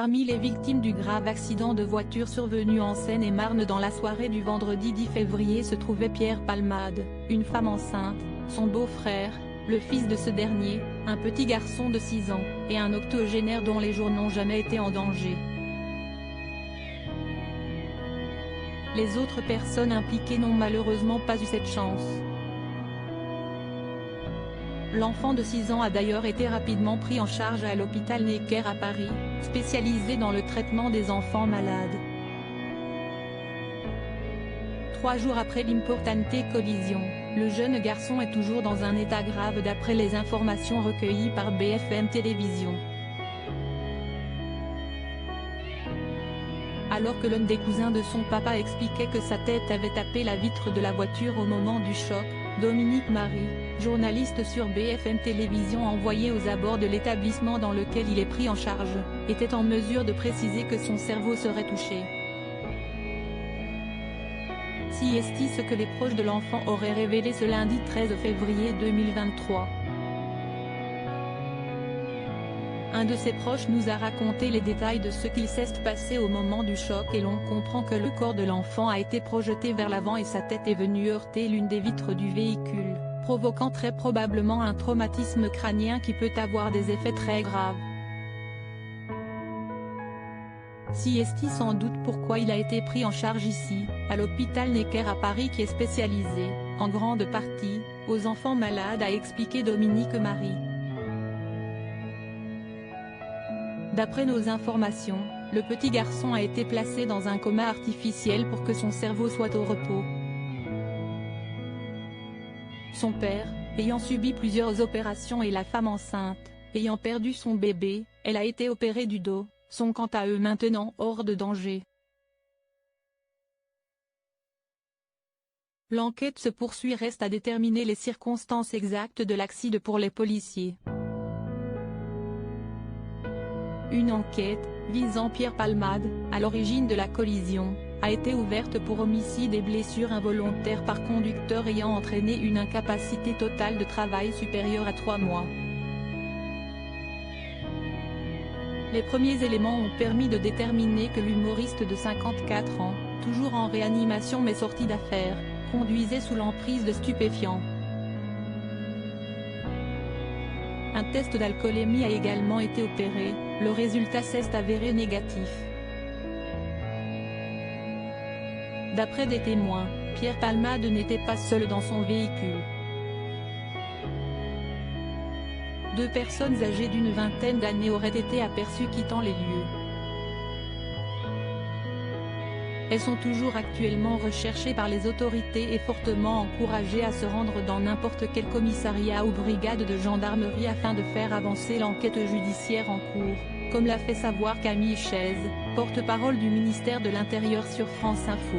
Parmi les victimes du grave accident de voiture survenu en Seine-et-Marne dans la soirée du vendredi 10 février se trouvait Pierre Palmade, une femme enceinte, son beau-frère, le fils de ce dernier, un petit garçon de 6 ans, et un octogénaire dont les jours n'ont jamais été en danger. Les autres personnes impliquées n'ont malheureusement pas eu cette chance. L'enfant de 6 ans a d'ailleurs été rapidement pris en charge à l'hôpital Necker à Paris, spécialisé dans le traitement des enfants malades. 3 jours après l'importante collision, le jeune garçon est toujours dans un état grave d'après les informations recueillies par BFM Télévision. Alors que l'un des cousins de son papa expliquait que sa tête avait tapé la vitre de la voiture au moment du choc, Dominique Marie, journaliste sur BFM Télévision envoyé aux abords de l'établissement dans lequel il est pris en charge, était en mesure de préciser que son cerveau serait touché. Si est ce que les proches de l'enfant auraient révélé ce lundi 13 février 2023. Un de ses proches nous a raconté les détails de ce qu'il s'est passé au moment du choc et l'on comprend que le corps de l'enfant a été projeté vers l'avant et sa tête est venue heurter l'une des vitres du véhicule, provoquant très probablement un traumatisme crânien qui peut avoir des effets très graves. Si est sans doute pourquoi il a été pris en charge ici, à l'hôpital Necker à Paris qui est spécialisé, en grande partie, aux enfants malades a expliqué Dominique Marie. D'après nos informations, le petit garçon a été placé dans un coma artificiel pour que son cerveau soit au repos. Son père, ayant subi plusieurs opérations et la femme enceinte, ayant perdu son bébé, elle a été opérée du dos, sont quant à eux maintenant hors de danger. L'enquête se poursuit, reste à déterminer les circonstances exactes de l'accident pour les policiers. Une enquête, visant Pierre Palmade, à l'origine de la collision, a été ouverte pour homicide et blessures involontaires par conducteur ayant entraîné une incapacité totale de travail supérieure à 3 mois. Les premiers éléments ont permis de déterminer que l'humoriste de 54 ans, toujours en réanimation mais sorti d'affaires, conduisait sous l'emprise de stupéfiants. Un test d'alcoolémie a également été opéré, le résultat s'est avéré négatif. D'après des témoins, Pierre Palmade n'était pas seul dans son véhicule. 2 personnes âgées d'une vingtaine d'années auraient été aperçues quittant les lieux. Elles sont toujours actuellement recherchées par les autorités et fortement encouragées à se rendre dans n'importe quel commissariat ou brigade de gendarmerie afin de faire avancer l'enquête judiciaire en cours, comme l'a fait savoir Camille Chaise, porte-parole du ministère de l'Intérieur sur France Info.